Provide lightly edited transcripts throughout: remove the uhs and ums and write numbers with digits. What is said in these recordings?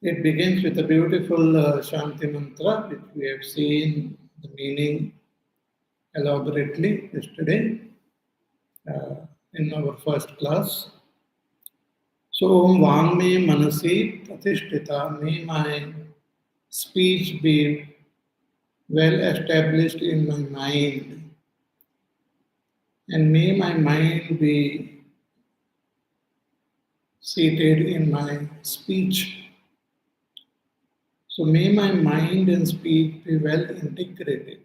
It begins with a beautiful Shanti mantra, which we have seen the meaning elaborately yesterday uh, in our first class. So, Om Vangme Manasi Pratishtita, may my speech be well established in my mind, and may my mind be seated in my speech. So may my mind and speech be well integrated.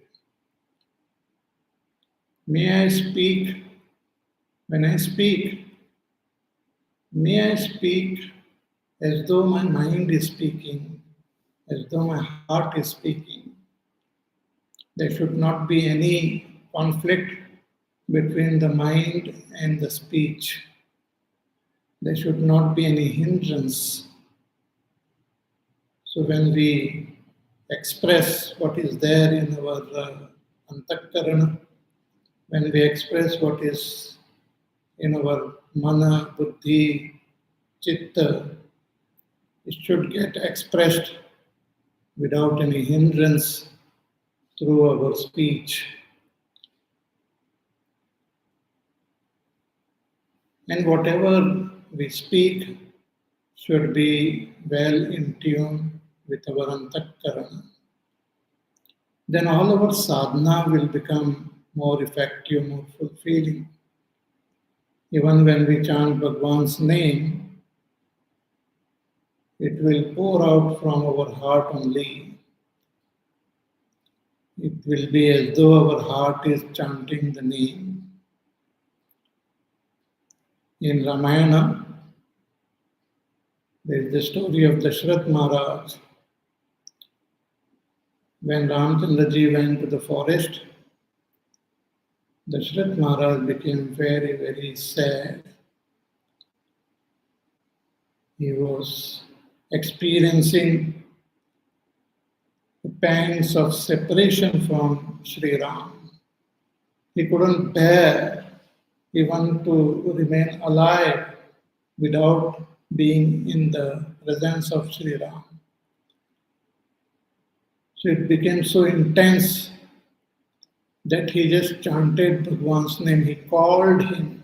May I speak, when I speak, may I speak as though my mind is speaking, as though my heart is speaking. There should not be any conflict between the mind and the speech. There should not be any hindrance. So when we express what is there in our antakarana, when we express what is in our mana, buddhi, chitta, it should get expressed without any hindrance through our speech. And whatever we speak should be well in tune with our antakarana. Then all our sadhana will become more effective, more fulfilling. Even when we chant Bhagwan's name, it will pour out from our heart only. It will be as though our heart is chanting the name. In Ramayana, there is the story of Dashrath Maharaj. When Ramchandraji went to the forest, Dashrath Maharaj became very, very sad. He was experiencing the pangs of separation from Sri Ram. He couldn't bear even to remain alive without being in the presence of Sri Ram. So it became so intense that he just chanted Bhagwan's name. He called him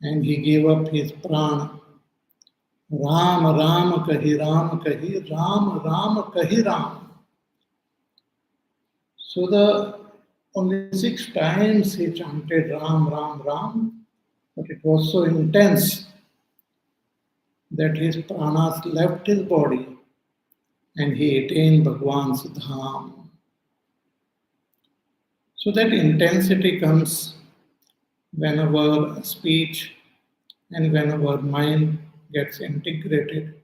and he gave up his prana. Ram, Ram kahi, Ram kahi, Ram, Ram kahi, Ram. So the only 6 times he chanted Ram, Ram, Ram, but it was so intense that his pranas left his body and he attained Bhagwan's dham. So that intensity comes when our speech and when our mind gets integrated.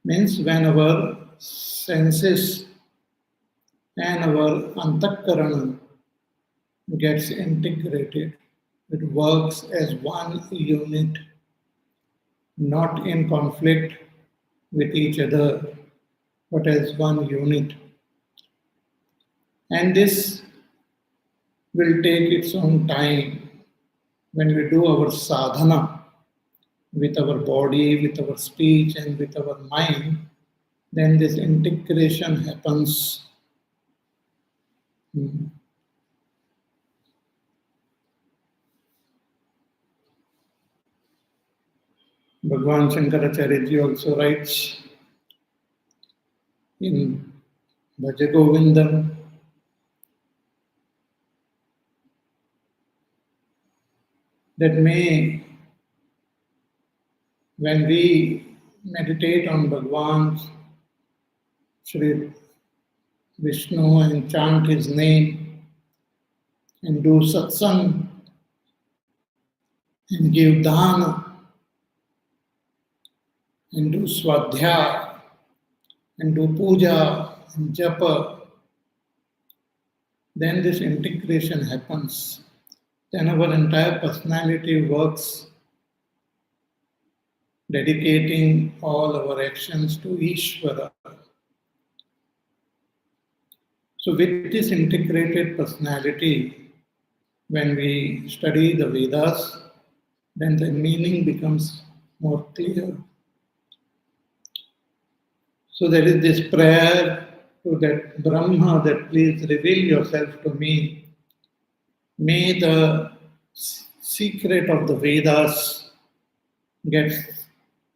Means when our senses and our antakarana gets integrated, it works as one unit, not in conflict with each other, but as one unit. And this will take its own time. When we do our sadhana with our body, with our speech, and with our mind, then this integration happens. Bhagwan Shankaracharya ji also writes in Bhaja Govindam that when we meditate on Bhagwan Sri Vishnu and chant his name and do satsang and give dana and do swadhyaya and do puja and japa, then this integration happens. Then our entire personality works, dedicating all our actions to Ishvara. So with this integrated personality, when we study the Vedas, then the meaning becomes more clear. So there is this prayer to that Brahma that please reveal yourself to me. May the secret of the Vedas gets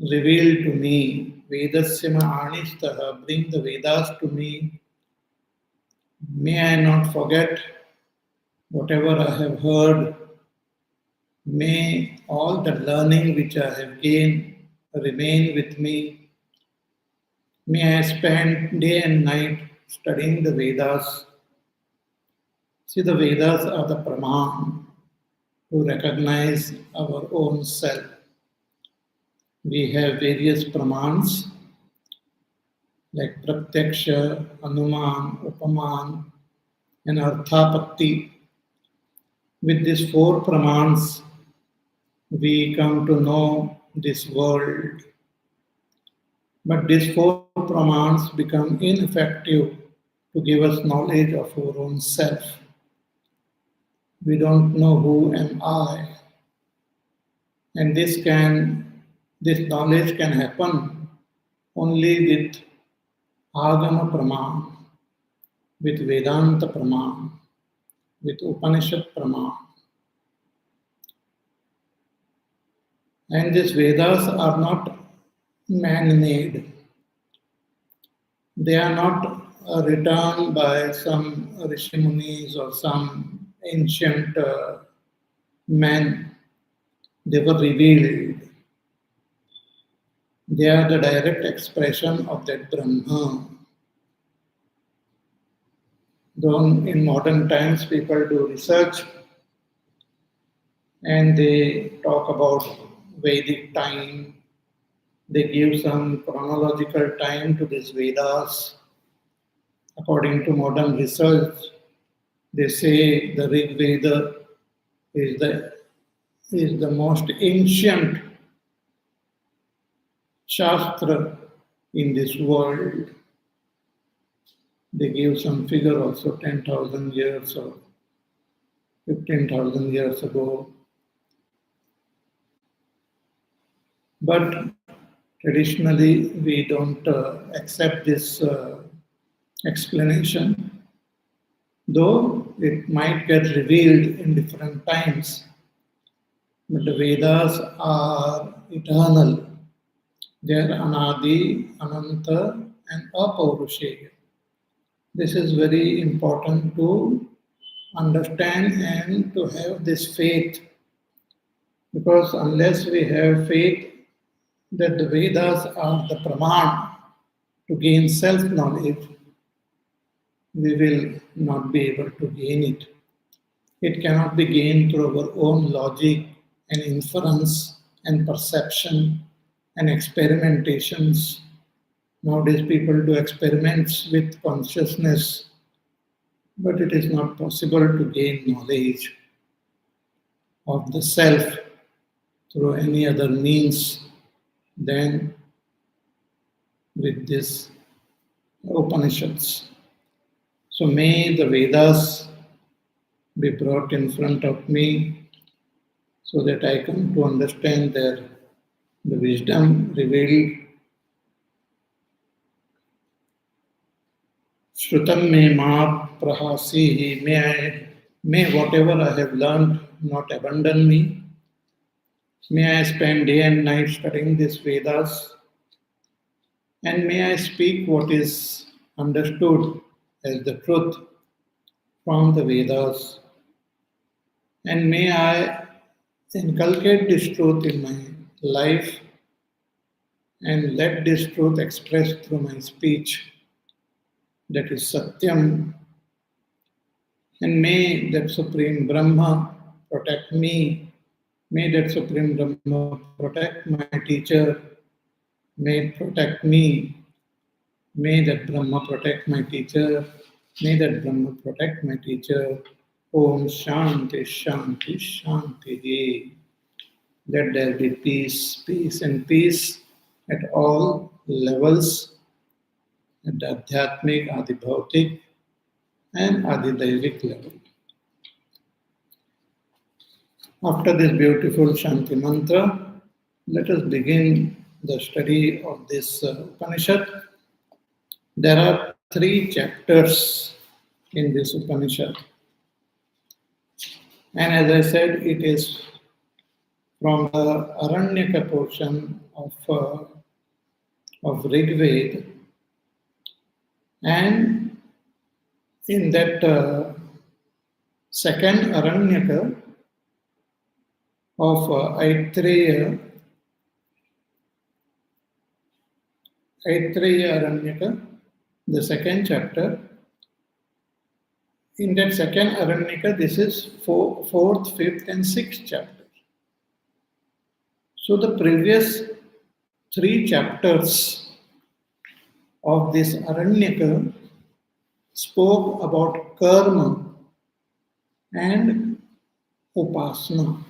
revealed to me. Vedasya Anistaha, bring the Vedas to me. May I not forget whatever I have heard. May all the learning which I have gained remain with me. May I spend day and night studying the Vedas. See, the Vedas are the Praman to recognize our own self. We have various Pramans like Pratyaksha, Anuman, Upaman, and Arthapatti. With these four Pramans, we come to know this world. But these four Pramans become ineffective to give us knowledge of our own self. We don't know who am I. And this knowledge can happen only with Agama Praman, with Vedanta Praman, with Upanishad Praman. And these Vedas are not man-made. They are not written by some Rishi Munis or some ancient men. They were revealed. They are the direct expression of that Brahma. Though in modern times people do research and they talk about Vedic time, they give some chronological time to these Vedas. According to modern research, they say the Rig Veda is the most ancient Shastra in this world. They give some figure also 10,000 years or 15,000 years ago. But traditionally, we don't accept this explanation, though it might get revealed in different times. But the Vedas are eternal. They are Anadi, Ananta, and Apaurushaya. This is very important to understand and to have this faith, because unless we have faith that the Vedas are the Praman to gain self-knowledge, we will not be able to gain it. It cannot be gained through our own logic and inference and perception and experimentations. Nowadays, people do experiments with consciousness, but it is not possible to gain knowledge of the self through any other means than with these Upanishads. So may the Vedas be brought in front of me so that I come to understand the wisdom revealed. Shrutam me ma prahasihi, may whatever I have learned not abandon me. May I spend day and night studying these Vedas, and may I speak what is understood as the truth from the Vedas, and may I inculcate this truth in my life and let this truth express through my speech. That is Satyam. And may that Supreme Brahma protect me. May that Supreme Brahma protect my teacher. May it protect me. May that Brahma protect my teacher. May that Brahma protect my teacher. Om Shanti Shanti Shanti. Let there be peace, peace and peace at all levels, at the Adhyatmic, Adibhautik and Adidaivik level. After this beautiful Shanti mantra, let us begin the study of this Upanishad. There are 3 chapters in this Upanishad. And as I said, it is from the Aranyaka portion of Rig Veda. And in that second Aranyaka of Aitareya Aranyaka, the second chapter, in that second Aranyaka, this is 4th, 5th, and 6th chapter. So the previous 3 chapters of this Aranyaka spoke about karma and upasana.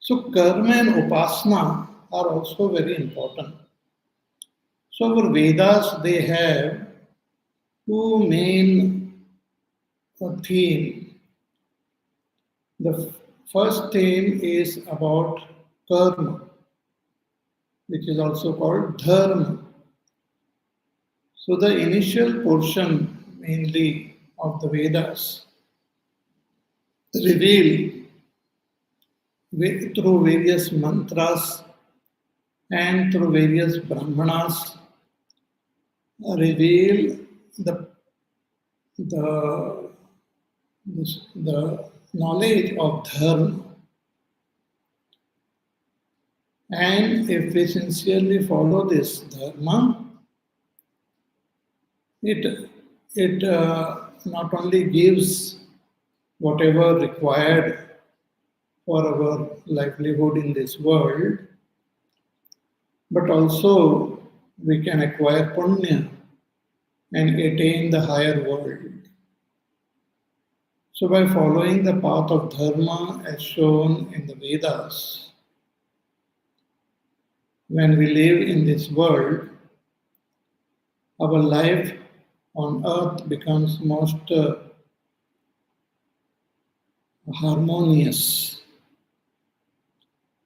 So karma and upasana are also very important. So our Vedas, they have 2 main themes. The first theme is about karma, which is also called dharma. So the initial portion mainly of the Vedas reveal through various mantras and through various brahmanas reveal the knowledge of dharma. And if we sincerely follow this dharma, it not only gives whatever required for our livelihood in this world, but also we can acquire punya and attain the higher world. So by following the path of dharma as shown in the Vedas, when we live in this world, our life on earth becomes most harmonious.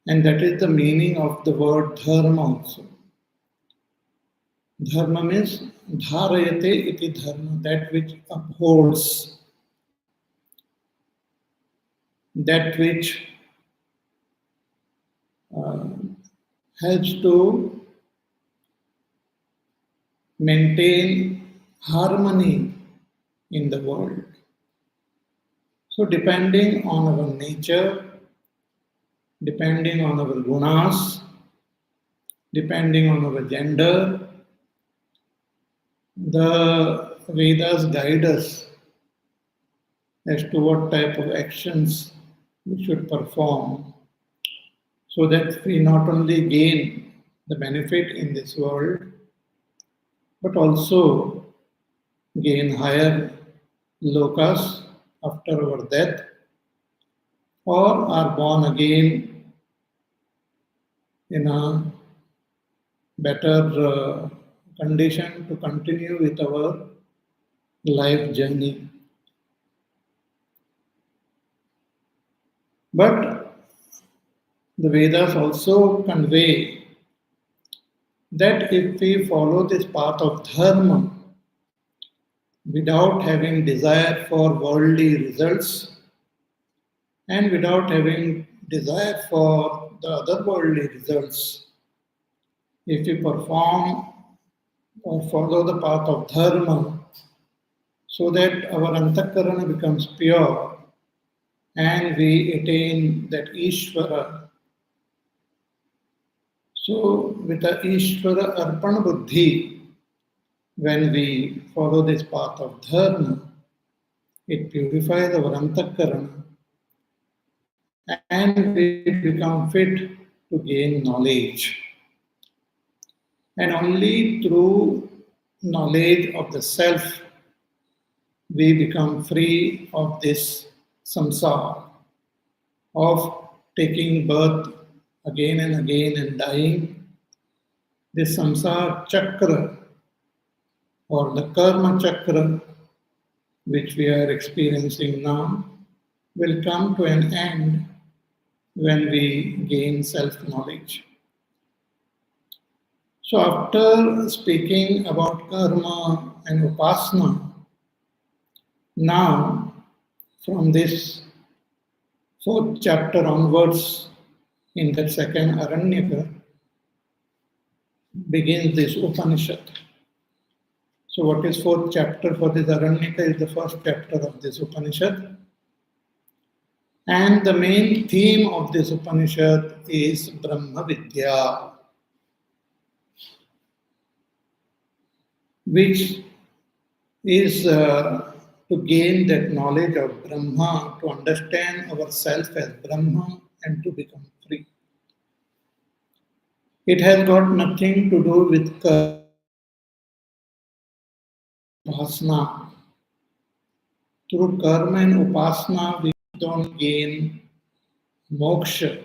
And that is the meaning of the word dharma also. Dharma means dharayate iti dharma, that which upholds, that which helps to maintain harmony in the world. So depending on our nature, depending on our gunas, depending on our gender, the Vedas guide us as to what type of actions we should perform so that we not only gain the benefit in this world, but also gain higher lokas after our death, or are born again in a better condition to continue with our life journey. But the Vedas also convey that if we follow this path of dharma without having desire for worldly results and without having desire for the other worldly results, if we perform or follow the path of dharma so that our antakarana becomes pure and we attain that Ishvara. So with the Ishvara Arpana Buddhi, when we follow this path of dharma, it purifies our antakarana and we become fit to gain knowledge. And only through knowledge of the self we become free of this samsara, of taking birth again and again and dying. This samsara chakra or the karma chakra which we are experiencing now will come to an end when we gain self-knowledge. So after speaking about karma and upasana, now from this fourth chapter onwards, in that second Aranyaka, begins this Upanishad. So what is fourth chapter for this Aranyaka is the first chapter of this Upanishad. And the main theme of this Upanishad is Brahma Vidya, which is to gain that knowledge of Brahma, to understand ourselves as Brahma and to become free. It has got nothing to do with upasana. Through karma and upasana, we don't gain moksha.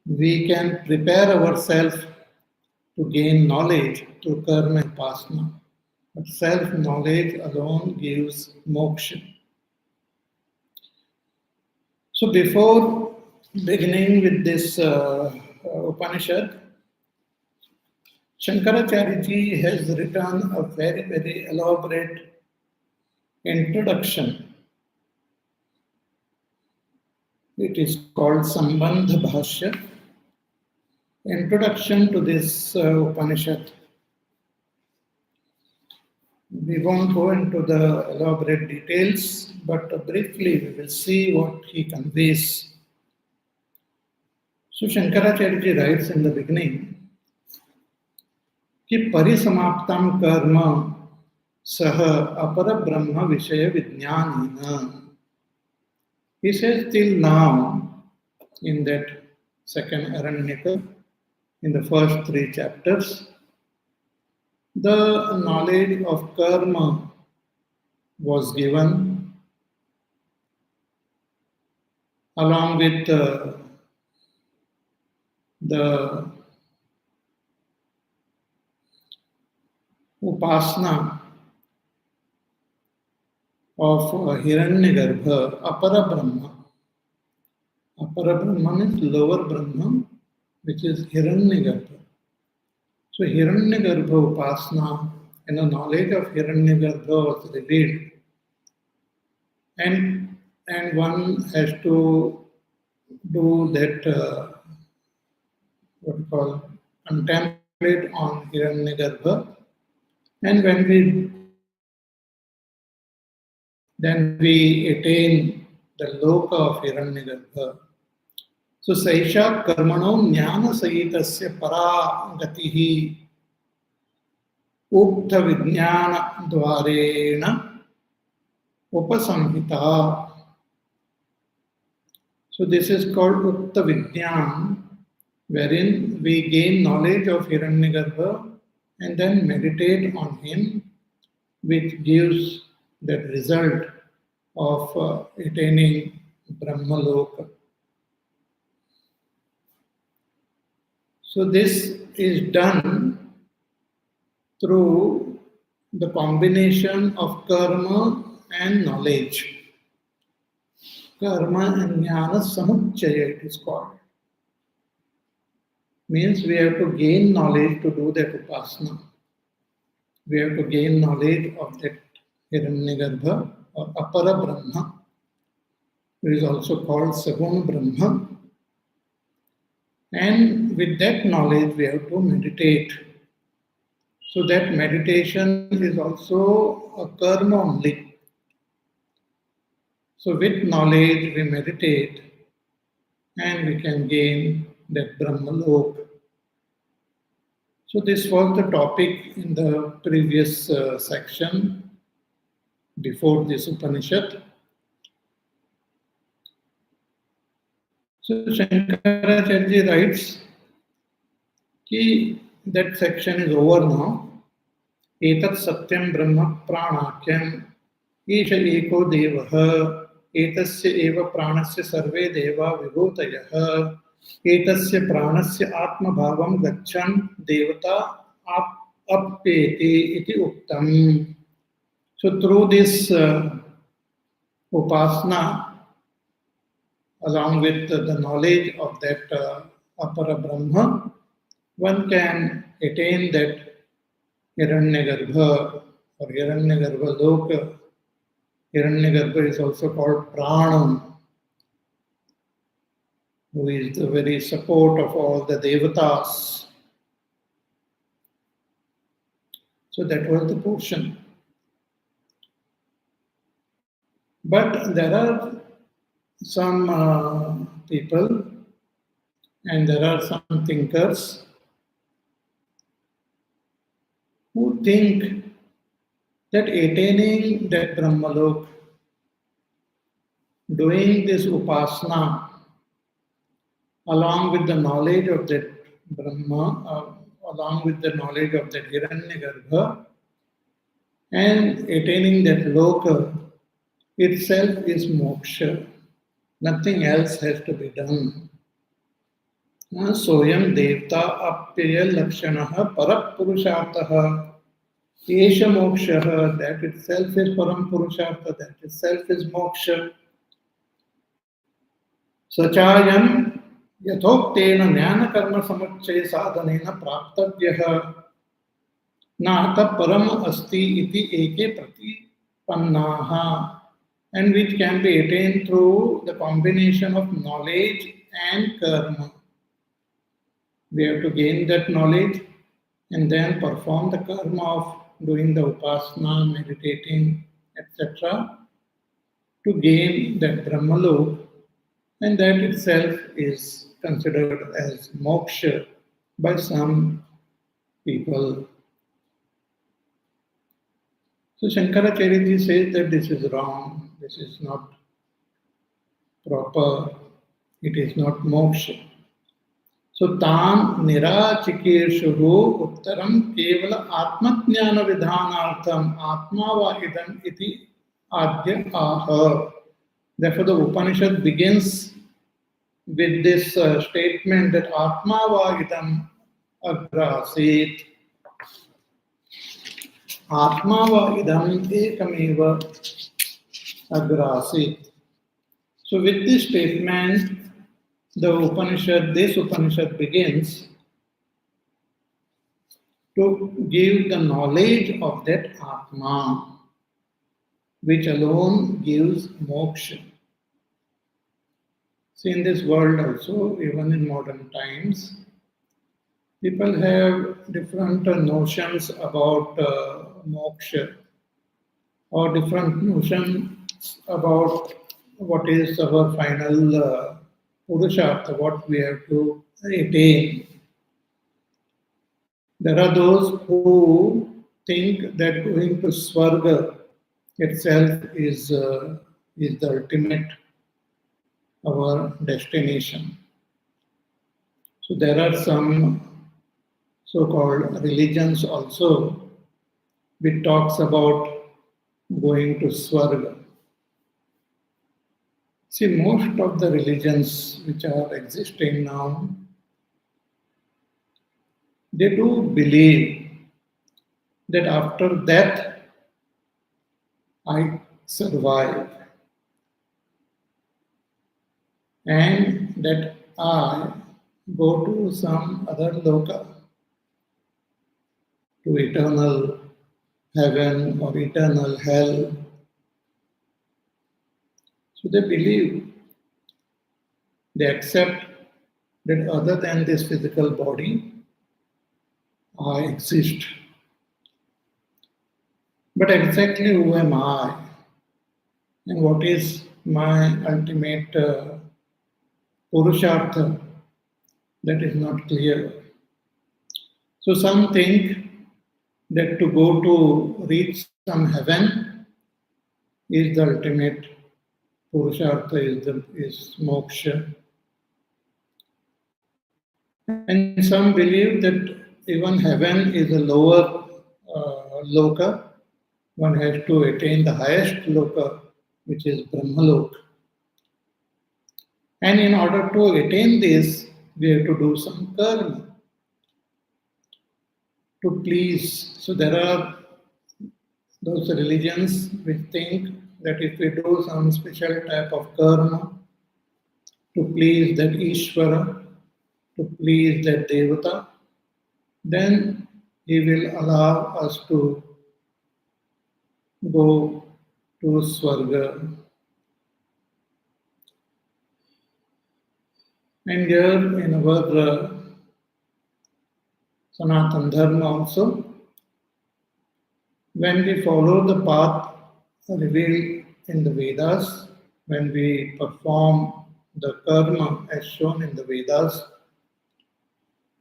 We can prepare ourselves to gain knowledge through karma and upasana. But self-knowledge alone gives moksha. So before beginning with this Upanishad, Shankaracharya ji has written a very, very elaborate introduction. It is called Sambandha Bhashya, introduction to this Upanishad. We won't go into the elaborate details, but briefly we will see what he conveys. So Shankaracharya ji writes in the beginning कि परिसमाप्तं कर्म सह अपर ब्रह्म विषय विज्ञानेन. He says till now, in that second Aranyaka, in the first three chapters, the knowledge of karma was given along with the upasana of Hiranyagarbha, Apara Brahma. Apara Brahma means lower Brahma, which is Hiranyagarbha. So Hiranyagarbha upasana and the knowledge of Hiranyagarbha was revealed. And one has to do that, what we call, contemplate on Hiranyagarbha. And when we then we attain the loka of Hiranyagarbha. So Saisha Karmano Jnana Sahitasya Para Gatihi Ukta Vijnana Dvarena Upasamhita. So this is called Ukta Vijnan, wherein we gain knowledge of Hiranyagarbha and then meditate on him, which gives that result of attaining Brahmaloka. So this is done through the combination of karma and knowledge. Karma and jnana samuchaya it is called. Means we have to gain knowledge to do that upasana. We have to gain knowledge of that Hiranyagarbha or Apara Brahma. It is also called Saguna Brahma. And with that knowledge, we have to meditate. So that meditation is also a karma only. So with knowledge, we meditate and we can gain that Brahmalok. So this was the topic in the previous section before this Upanishad. So Shankaracharya writes that section is over now. Etat satyam brahma pranakyam isha eko devah etasya eva pranasya sarve deva vibhutayah etasya pranasya atma bhavam gachan devata appeti iti uktam. So through this upasana, along with the knowledge of that Apara Brahma, one can attain that Hiranyagarbha or Hiranyagarbha Loka. Hiranyagarbha is also called Pranam, who is the very support of all the devatas. So that was the portion. But there are some people and there are some thinkers who think that attaining that Brahmalok, doing this upasana, along with the knowledge of that Brahma, along with the knowledge of that Hiranyagarbha, and attaining that loka itself is moksha. Nothing else has to be done. Soyam devta apyaya lakshanaha parapurushartaha. Esha moksha, that itself is param purushartha, that itself is moksha. Sachayam yathoktena jnana karma samuccaya sadhanena praptavyah nata param asti iti eke pratipannaha, and which can be attained through the combination of knowledge and karma. We have to gain that knowledge and then perform the karma of doing the upasana, meditating, etc., to gain that Brahmalok, and that itself is considered as moksha by some people. So Shankaracharya says that this is wrong, this is not proper, it is not moksha. So tam nirachikeshuhu uttaram kevala atmajnana vidhanartham atma va idam iti adya aha. Therefore the Upanishad begins with this statement that atma va idam agrasit. Atma va idam ekameva agrasit. So with this statement, this Upanishad begins to give the knowledge of that Atma, which alone gives moksha. See, in this world also, even in modern times, people have different notions about moksha, or different notions about what is our final purushartha, what we have to attain. There are those who think that going to Swarga itself is the ultimate, our destination. So there are some so-called religions also which talks about going to Swarga. See, most of the religions which are existing now, they do believe that after death, I survive, and that I go to some other loka, to eternal heaven or eternal hell. So they believe, they accept that other than this physical body, I exist. But exactly who am I? And what is my ultimate purushartha? That is not clear. So some think that to go to reach some heaven is the ultimate purushartha, is moksha. And some believe that even heaven is a lower loka. One has to attain the highest loka, which is Brahmalok. And in order to attain this, we have to do some karma to please. So there are those religions which think that if we do some special type of karma to please that Ishvara, to please that Devata, then He will allow us to go to Swarga. And here in our Sanatan Dharma also, when we follow the path revealed in the Vedas, when we perform the karma as shown in the Vedas,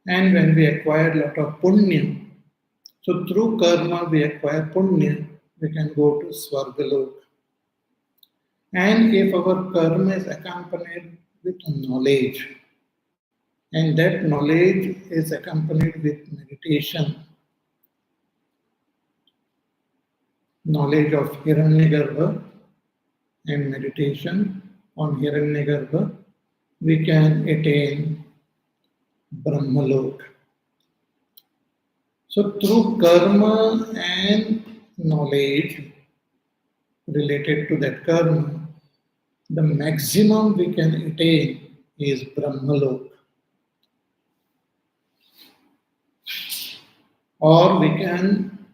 and when we acquire a lot of punya, so through karma we acquire punya, we can go to Swargalok. And if our karma is accompanied with knowledge, and that knowledge is accompanied with meditation, knowledge of Hiranyagarbha and meditation on Hiranyagarbha, we can attain Brahmalok. So through karma and knowledge related to that karma, the maximum we can attain is Brahmalok. Or we can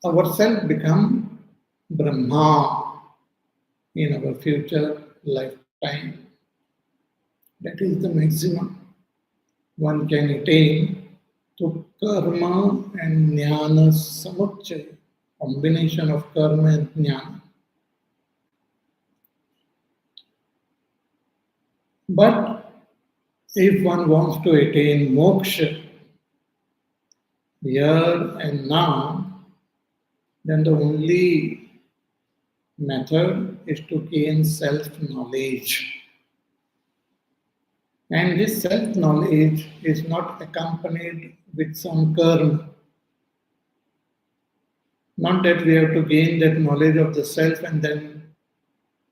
ourselves become Brahma in our future lifetime. That is the maximum one can attain to karma and jnana samuchaya, combination of karma and jnana. But if one wants to attain moksha here and now, then the only method is to gain self-knowledge. And this self-knowledge is not accompanied with some karma. Not that we have to gain that knowledge of the self and then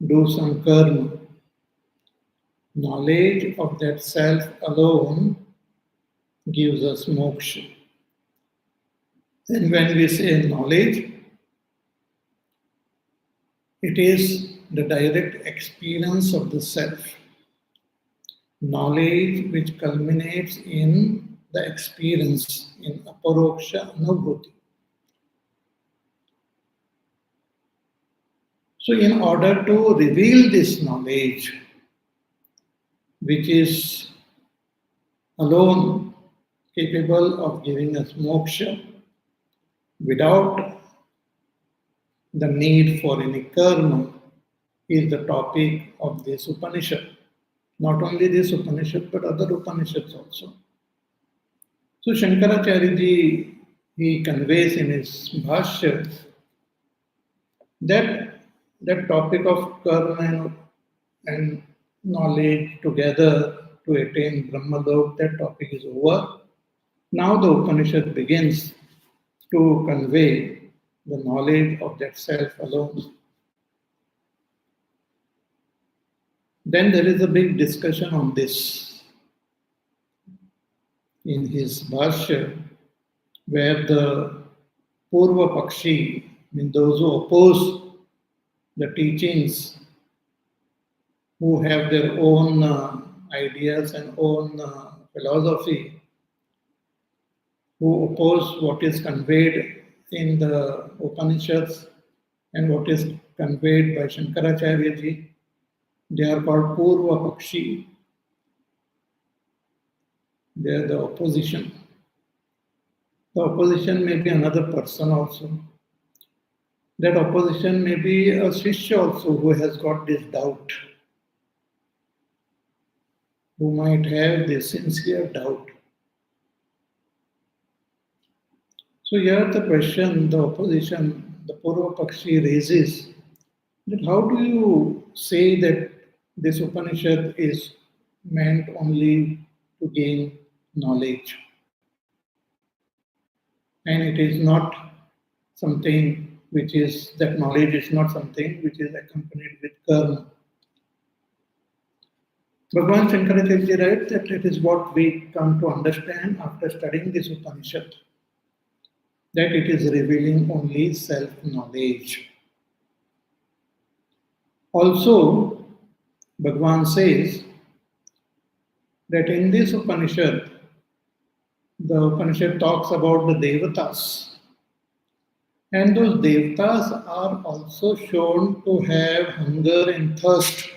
do some karma. Knowledge of that self alone gives us moksha. And when we say knowledge, it is the direct experience of the self. Knowledge which culminates in the experience, in aparoksha anubhuti. So in order to reveal this knowledge, which is alone capable of giving us moksha without the need for any karma, is the topic of this Upanishad. Not only this Upanishad, but other Upanishads also. So Shankaracharya ji, he conveys in his Bhashya that that topic of karma and knowledge together to attain Brahmalok, that topic is over. Now the Upanishad begins to convey the knowledge of that self alone. Then there is a big discussion on this in his Bhashya, where the Purva Pakshi, those who oppose the teachings, who have their own ideas and own philosophy, who oppose what is conveyed in the Upanishads and what is conveyed by Shankaracharya ji, they are called Purva Pakshi. They are the opposition. The opposition may be another person also. That opposition may be a Shishya also who has got this doubt, who might have this sincere doubt. So here the question the opposition, the Purva Pakshi raises, that how do you say that this Upanishad is meant only to gain knowledge? And it is not something which is, that knowledge is not something which is accompanied with karma. Bhagavan Shankaracharya writes that it is what we come to understand after studying this Upanishad, that it is revealing only self-knowledge. Also, Bhagavan says that in this Upanishad, the Upanishad talks about the Devatas. And those Devatas are also shown to have hunger and thirst.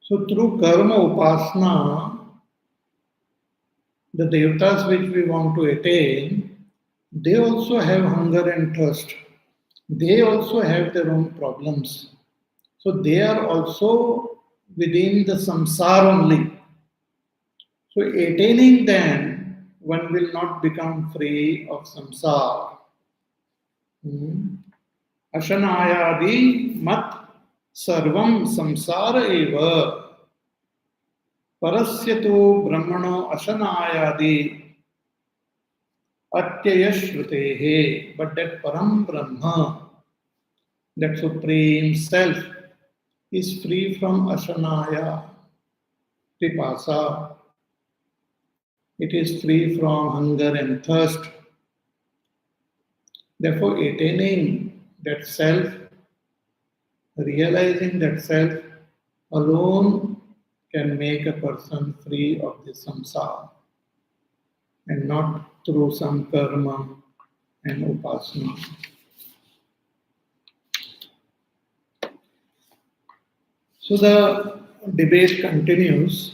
So through karma upasana, the Devatas which we want to attain, they also have hunger and thirst. They also have their own problems. So they are also within the samsara only. So attaining them, one will not become free of samsara. Ashanayadi mat sarvam samsara eva parasyato brahmano ashanayadi atyaya shrutehe. But that param brahma, that supreme self, is free from ashanaya, pipasa. It is free from hunger and thirst. Therefore, attaining that self, realizing that self alone can make a person free of the samsara, and not through some karma and upasana. So the debate continues.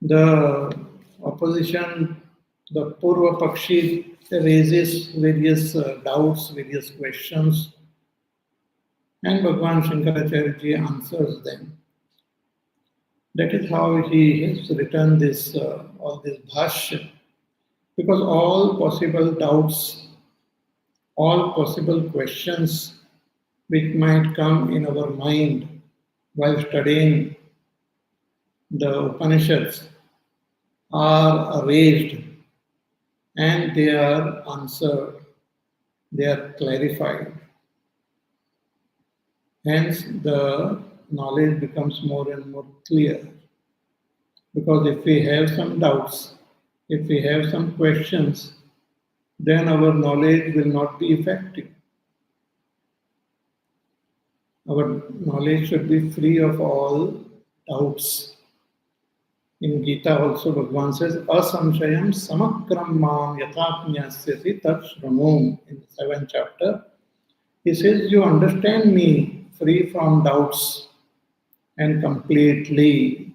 The opposition, the Purva Pakshi, raises various doubts, various questions, and Bhagavan Shankaracharya ji answers them. That is how he has written this, all this bhashya, because all possible doubts, all possible questions which might come in our mind while studying the Upanishads are raised and they are answered, they are clarified. Hence, the knowledge becomes more and more clear. Because if we have some doubts, if we have some questions, then our knowledge will not be effective. Our knowledge should be free of all doubts. In Gita also Bhagavan says, Asamshayam samakram mam yatapnyasyasi tat shramum. In the 7th chapter, he says, you understand me free from doubts and completely.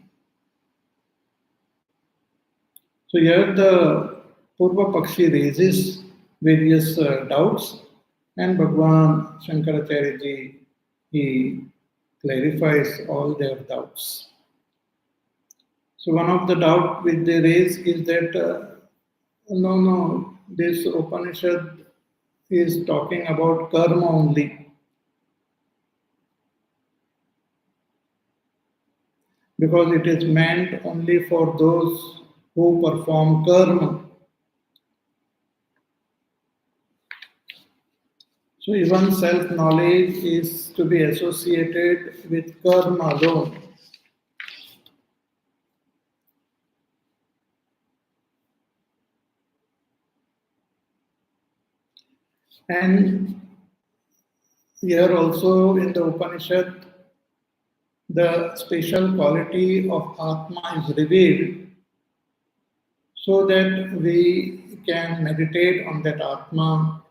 So here the Purva Pakshi raises various doubts, and Bhagavan Shankaracharya ji, he clarifies all their doubts. So one of the doubts which they raise is that, no, this Upanishad is talking about karma only. Because it is meant only for those who perform karma. So even self-knowledge is to be associated with karma alone. And here also in the Upanishad, the special quality of Atma is revealed so that we can meditate on that Atma,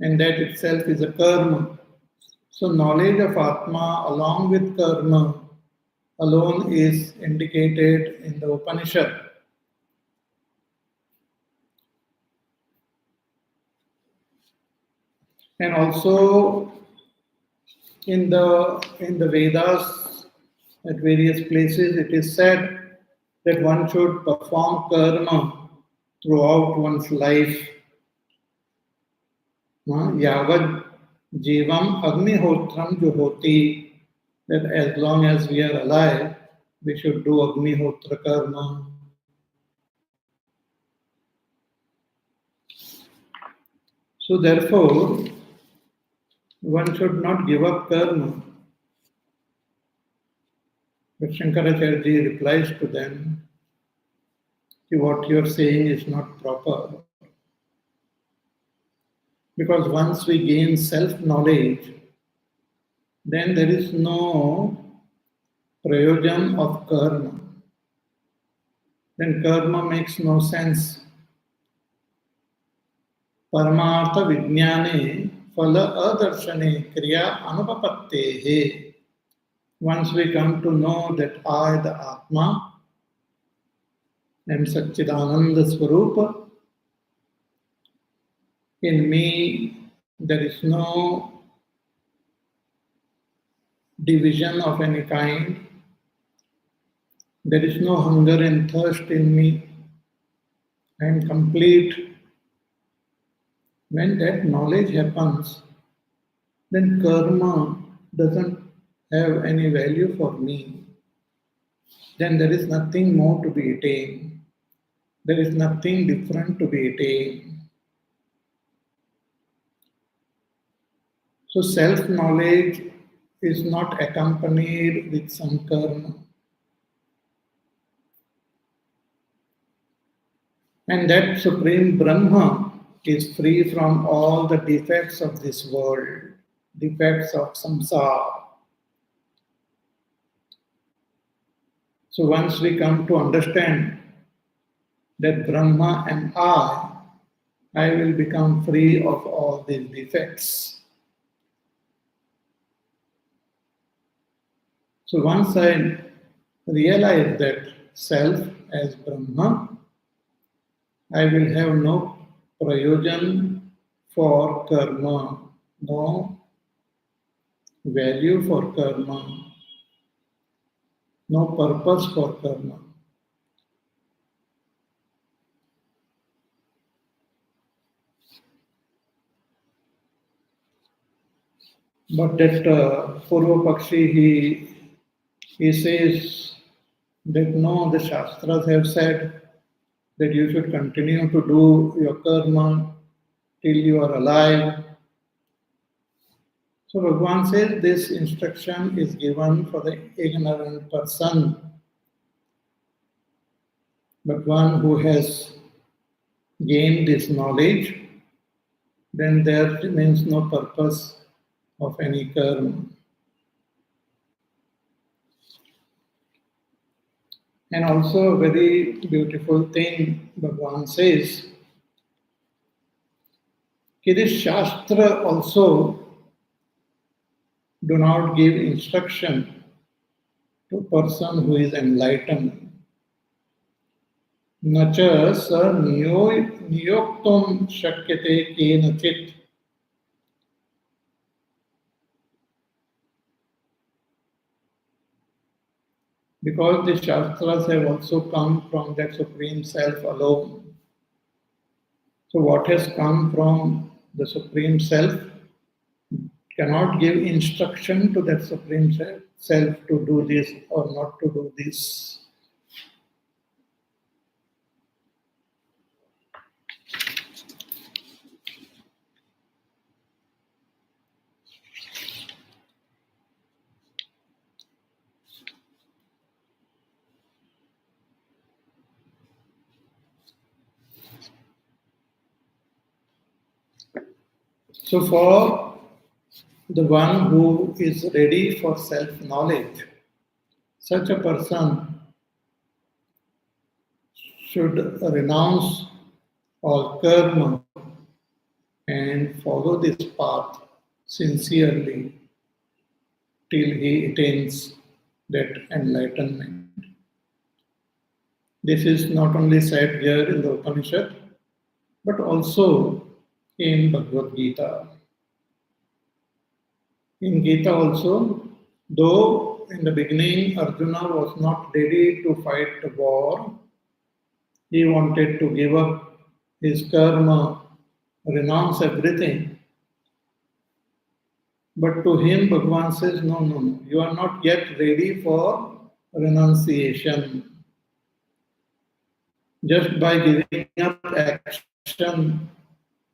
and that itself is a karma. So knowledge of Atma along with karma alone is indicated in the Upanishad. And also in the Vedas, at various places, it is said that one should perform karma throughout one's life. Yavad jivam agnihotram juhoti, that as long as we are alive, we should do agnihotra karma. So therefore, one should not give up karma. But Shankaracharya ji replies to them, what you are saying is not proper. Because once we gain self-knowledge, then there is no prayojan of karma, then karma makes no sense. Paramartha vijnane phala adarshane kriya anupapattehe. Once we come to know that I, the Atma, am Satchidananda Swarupa, in me there is no division of any kind, there is no hunger and thirst in me, I am complete. When that knowledge happens, then karma doesn't have any value for me. Then there is nothing more to be attained. There is nothing different to be attained. So self-knowledge is not accompanied with some karma. And that Supreme Brahma is free from all the defects of this world, defects of samsara. So once we come to understand that Brahma am I will become free of all these defects. So once I realize that self as Brahma, I will have no prayojan for karma, no value for karma, no purpose for karma. But that Purva Pakshi, he says that no, the Shastras have said that you should continue to do your karma till you are alive. So Bhagavan says this instruction is given for the ignorant person. But one who has gained this knowledge, then there remains no purpose of any karma. And also a very beautiful thing Bhagavan says, that this Shastra also do not give instruction to a person who is enlightened. Nacha sa niyoktum shakyate kenachit. Because the Shastras have also come from that Supreme Self alone. So what has come from the Supreme Self cannot give instruction to that Supreme Self to do this or not to do this. So for the one who is ready for self-knowledge, such a person should renounce all karma and follow this path sincerely till he attains that enlightenment. This is not only said here in the Upanishad, but also in Bhagavad Gita. In Gita also, though in the beginning Arjuna was not ready to fight the war, he wanted to give up his karma, renounce everything. But to him, Bhagavan says, no, you are not yet ready for renunciation. Just by giving up action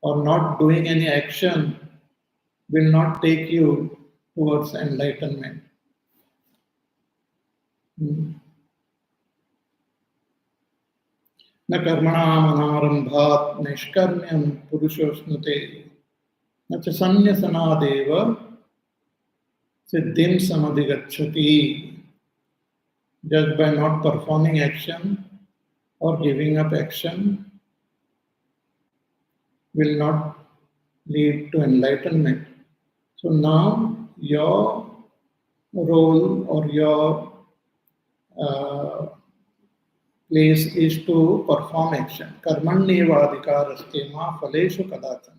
or not doing any action will not take you towards enlightenment. न कर्मणाम् अनारम्भात् नैष्कर्म्यं पुरुषोऽश्नुते न च सन्न्यसनादेव सिद्धिं समधिगच्छति. just by not performing action or giving up action will not lead to enlightenment. So now your role or your uh, place is to perform action. Karmanyeva adhikaraste ma phaleshu kadachana.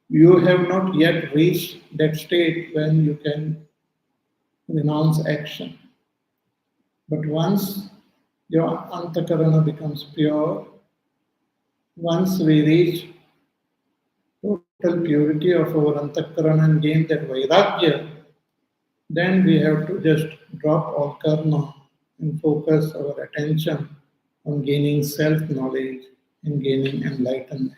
You have not yet reached that state when you can renounce action. But once your antakarana becomes pure, once we reach total purity of our antakarana and gain that vairagya, then we have to just drop all karma and focus our attention on gaining self-knowledge and gaining enlightenment.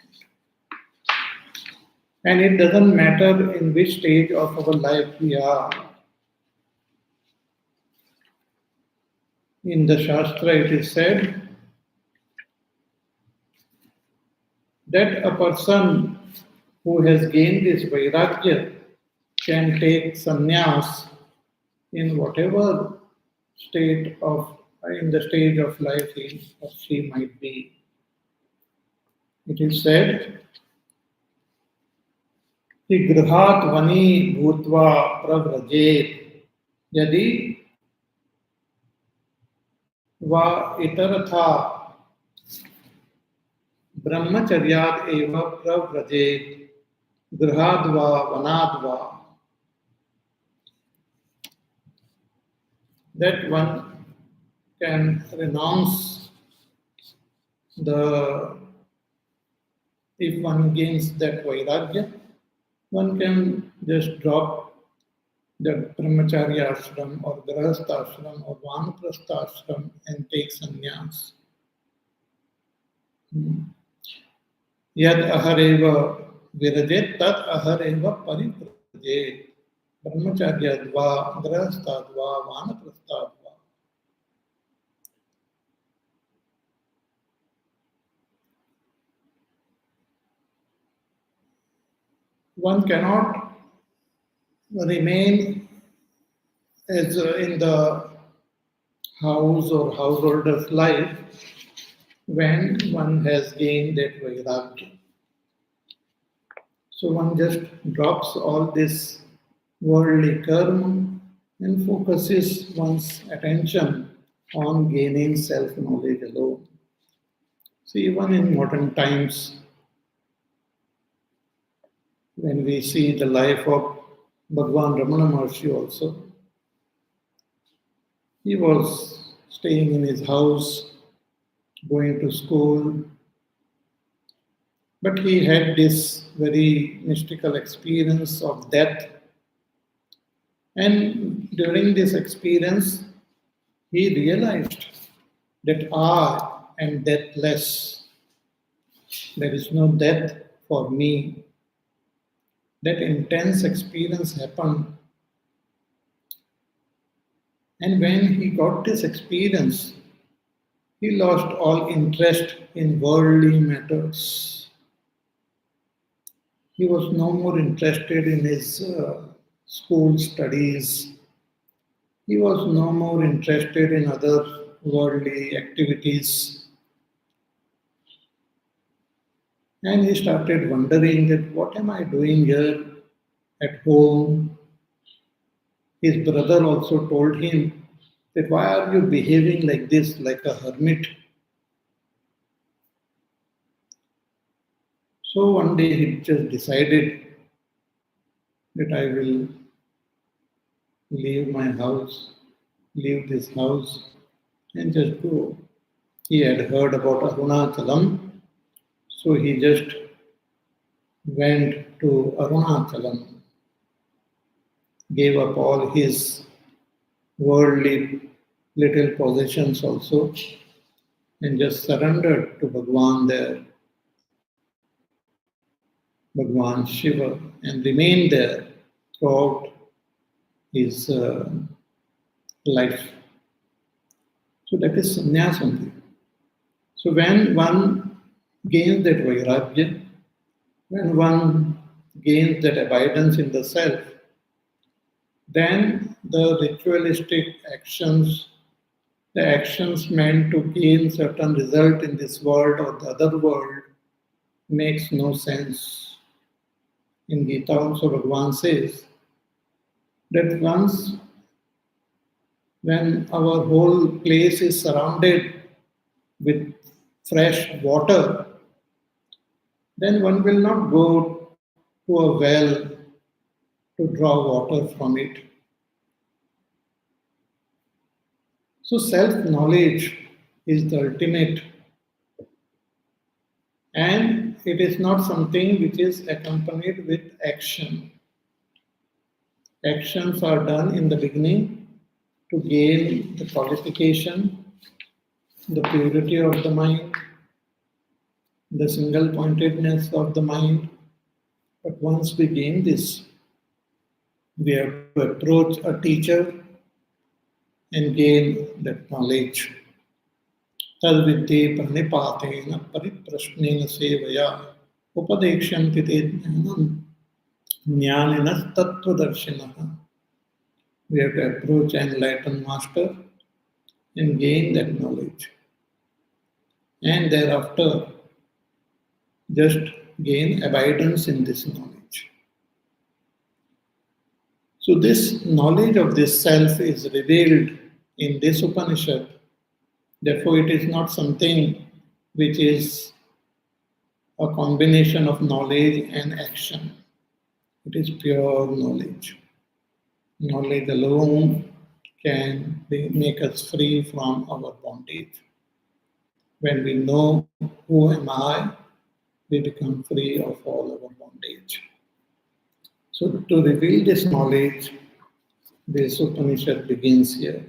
And it doesn't matter in which stage of our life we are. In the Shastra it is said that a person who has gained this vairagya can take sannyas in whatever state of in the stage of life he or she might be. It is said, कि गृहात् वनी भूत्वा प्रव्रजेत् यदि वा इतरथा ब्रह्मचर्यात् एव प्रव्रजेत् गृहाद् वा वनाद् वा. That one can renounce if one gains that vairagya, one can just drop the brahmacharya ashram or grahastha ashram or vanaprastha ashram and take sannyas. Yad ahareva virajet tat ahareva pariprajet. Brahmacharya dva, grahastha dva, vanaprastha dva. One cannot remain as in the house or householder's life when one has gained that vairagya. So one just drops all this worldly karma and focuses one's attention on gaining self-knowledge alone. See, even in modern times, when we see the life of Bhagwan Ramana Maharshi also, he was staying in his house, going to school, but he had this very mystical experience of death. And during this experience, he realized that I am deathless. There is no death for me. That intense experience happened. And when he got this experience, he lost all interest in worldly matters. He was no more interested in his school studies. He was no more interested in other worldly activities. And he started wondering that what am I doing here at home? His brother also told him that why are you behaving like this, like a hermit? So one day he just decided that I will leave my house, leave this house and just go. He had heard about Arunachalam, so he just went to Arunachalam, gave up all his worldly little possessions also, and just surrendered to Bhagwan there, Bhagwan Shiva, and remained there throughout his life. So that is sannyas only. So when one gains that vairagya, when one gains that abidance in the self, then the ritualistic actions the actions meant to gain certain result in this world or the other world makes no sense. In Gita also Bhagavan says that once when our whole place is surrounded with fresh water, then one will not go to a well to draw water from it. So self-knowledge is the ultimate, and it is not something which is accompanied with action. Actions are done in the beginning to gain the qualification, the purity of the mind, the single pointedness of the mind. But once we gain this, we have to approach a teacher and gain that knowledge. Tadvidde pranipatena pariprashnena sevaya upadekshanti te jnanam jnaninas tattvadarshinaha. We have to approach an enlightened master and gain that knowledge. And thereafter, just gain abidance in this knowledge. So this knowledge of this self is revealed in this Upanishad. Therefore, it is not something which is a combination of knowledge and action. It is pure knowledge. Knowledge alone can make us free from our bondage. When we know who am I, we become free of all our bondage. So to reveal this knowledge, this Upanishad begins here.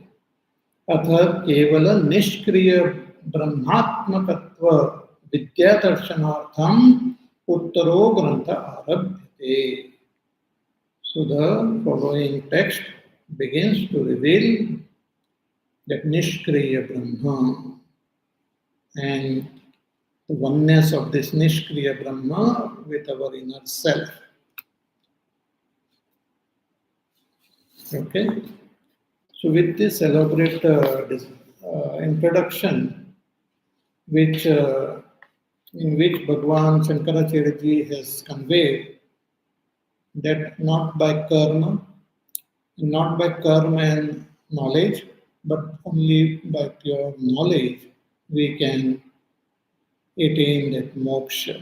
Atha kevala nishkriya brahmatmakatva vidya darshanartham uttaro grantha arabhyate. So the following text begins to reveal that nishkriya Brahma and the oneness of this nishkriya Brahma with our inner self. Okay? So with this elaborate introduction, in which Bhagavan Shankaracharya ji has conveyed that not by karma and knowledge, but only by pure knowledge, we can attain that moksha.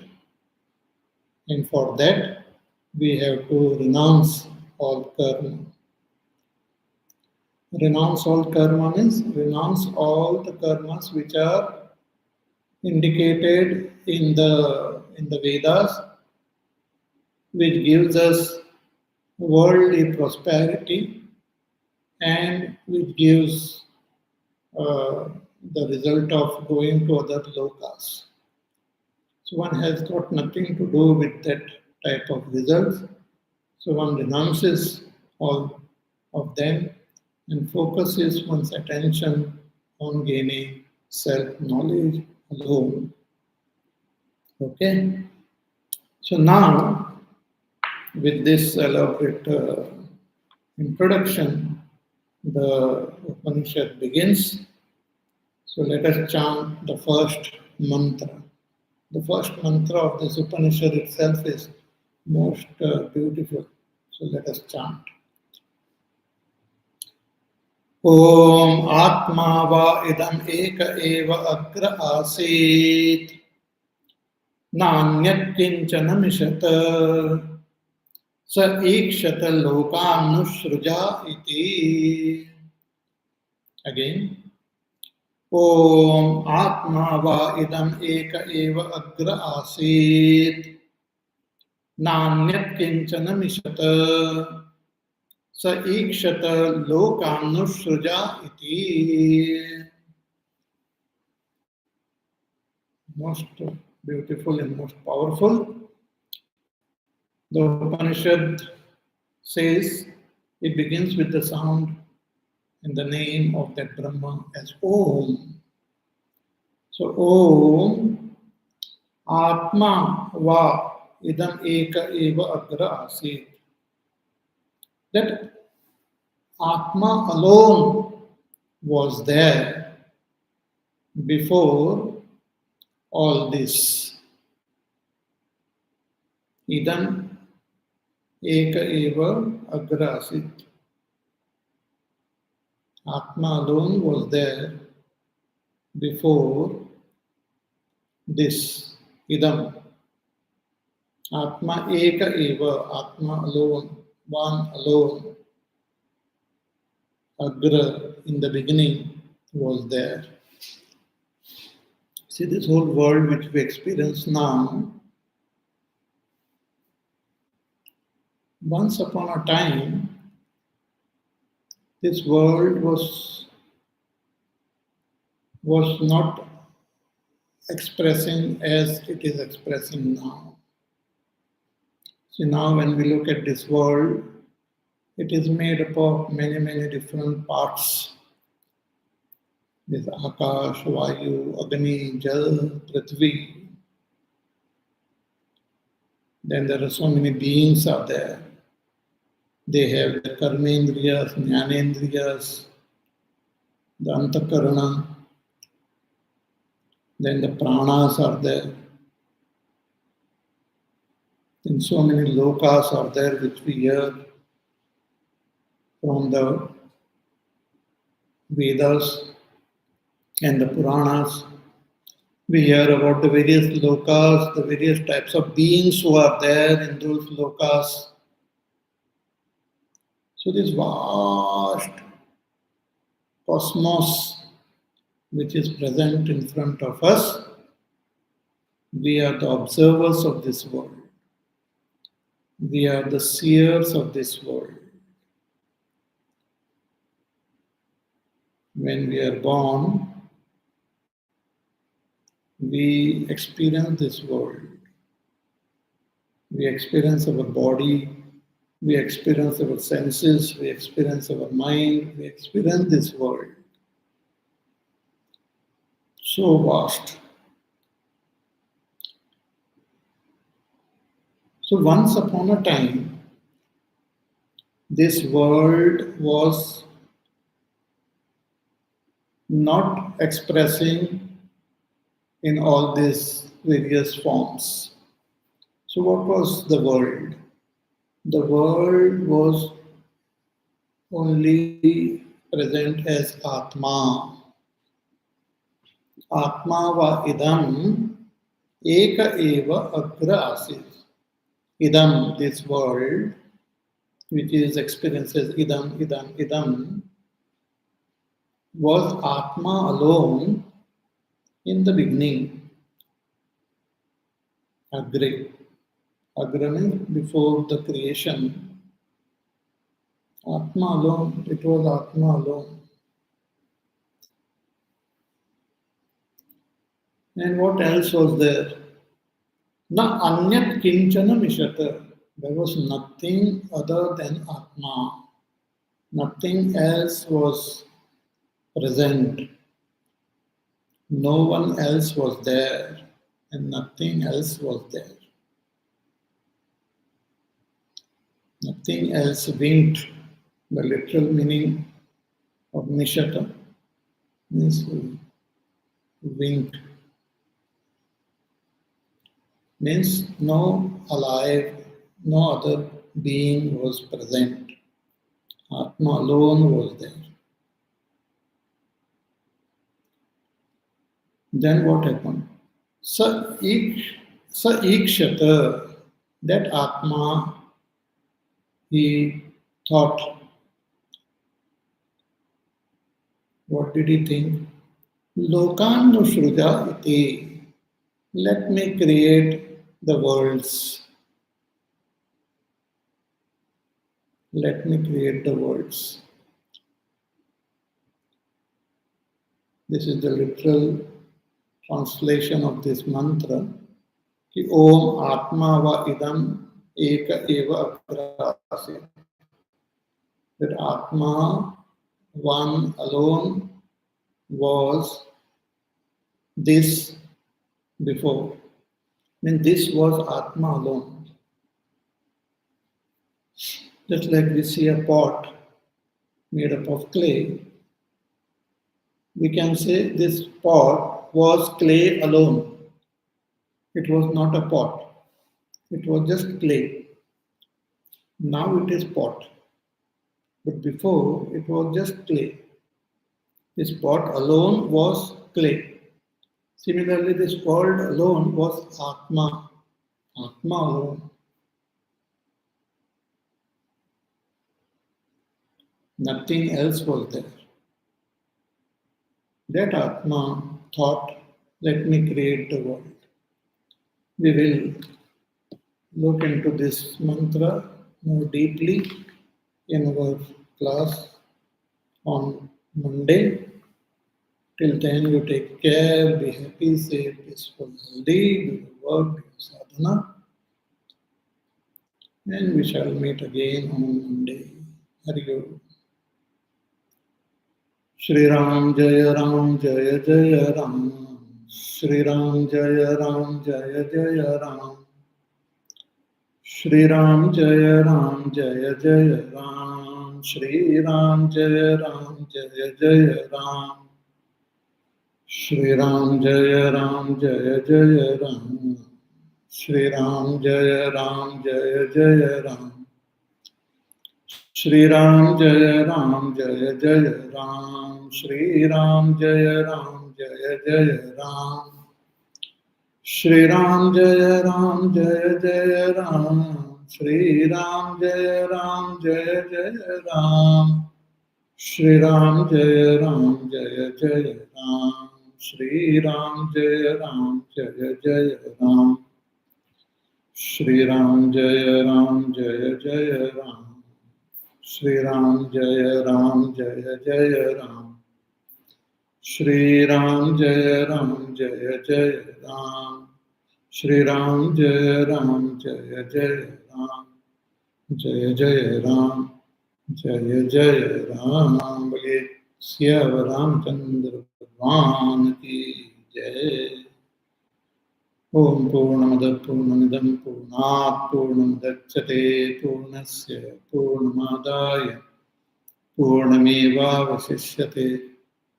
And for that, we have to renounce all karma. Renounce all karma means renounce all the karmas which are indicated in the Vedas, which gives us worldly prosperity and which gives the result of going to other lokas. So one has got nothing to do with that type of results. So one renounces all of them and focuses one's attention on gaining self-knowledge alone. Okay? So now, with this elaborate introduction, the Upanishad begins. So let us chant the first mantra. The first mantra of this Upanishad itself is most beautiful. So let us chant. Om Atma va idam eka eva agra asit nanyat kinchana mishata sa ikshata lokam nusruja iti. Again. Om Atma va idam eka eva agra asit nanyat kinchana mishata sa ikshata lokam nusruja iti. Most beautiful and most powerful. The Upanishad says it begins with the sound and the name of that Brahma as Om. So Om Atma va idam eka eva agra asit. That Atma alone was there before all this. Idam eka eva agra asit. Atma alone was there before this. Idam. Atma eka eva. Atma alone. One alone. Agra in the beginning was there. See, this whole world which we experience now, once upon a time, this world was not expressing as it is expressing now. So now when we look at this world, it is made up of many, many different parts. There's Akash, Vayu, Agni, Jal, Prithvi. Then there are so many beings are there. They have the karmendriyas, jnanendriyas, the antakarana. Then the pranas are there. Then so many lokas are there which we hear from the Vedas and the Puranas. We hear about the various lokas, the various types of beings who are there in those lokas. So this vast cosmos which is present in front of us, we are the observers of this world. We are the seers of this world. When we are born, we experience this world. We experience our body, we experience our senses, we experience our mind, we experience this world. So vast. So once upon a time, this world was not expressing in all these various forms. So what was the world? The world was only present as Atma. Atma va idam eka eva agra asit. Idam, this world, which is experiences idam, idam, idam, was Atma alone in the beginning. Agre. Agra means before the creation. Atma alone, it was Atma alone. And what else was there? Na anyat kinchana mishata. There was nothing other than Atma. Nothing else was present. No one else was there, and nothing else was there. Nothing else winked. The literal meaning of nishata means winked. Means no alive, no other being was present. Atma alone was there. Then what happened? Ikshata, that Atma, he thought. What did he think? Lokan nusruja iti. Let me create the worlds. Let me create the worlds. This is the literal translation of this mantra. Ki Om Atma va idam eka eva agra asit. That Atma, one alone, was this before. I mean, this was Atma alone. Just like we see a pot made up of clay, We can say this pot was clay alone. It was not a pot. It was just clay. Now it is pot. But before it was just clay. This pot alone was clay. Similarly, this world alone was Atma. Atma alone. Nothing else was there. That Atma thought, let me create the world. We will look into this mantra more deeply in our class on Monday. Till then, you take care, be happy, safe, peaceful, healthy, do the work, do sadhana, and we shall meet again on Monday. Hari Om. Shri Ram Jaya Ram Jaya Jaya Ram. Shri Ram Jaya Ram Jaya Jaya Ram. Shri Ram Jaya Ram Jaya Jaya Ram. Shri Ram Jaya Ram Jaya Jaya Ram. Shri Ram Jaya Ram Jaya Jaya Ram. Shri Ram Jaya Ram Jaya Jaya Ram. Shri Ram Jaya Ram Jaya Jaya Ram. Shri Ram Jaya Ram Jaya Jaya Ram. Shri Ram Jaya Ram Jaya Jaya Ram. Shri Ram Jaya Ram Jaya Jaya Ram. Shri Ram Jaya Ram Jaya Jaya Ram. Shri Ram Jaya Ram Jaya Jaya Ram. Shri Ram Jaya Ram Jaya Jaya Ram. Shri Ram Jaya Ram Jaya Jaya Ram. Shri Ram Jaya Ram Jaya Jaya Ram. Shri Ram Jaya Ram Jaya Jaya Ram. Jaya Jaya Ram. Jaya Jaya Ram. Bole Siya Ramchandra Bhagwan ki Jai. Om Purnamada Purnamidam Purnat Purnamudachyate Purnasya Purnamadaya Purnameva Vasishyate.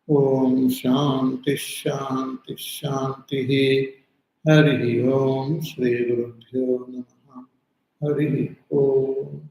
Om Shanti Shanti Shanti. Hari Om Shri Gurubhyo Namaha. Hari Om.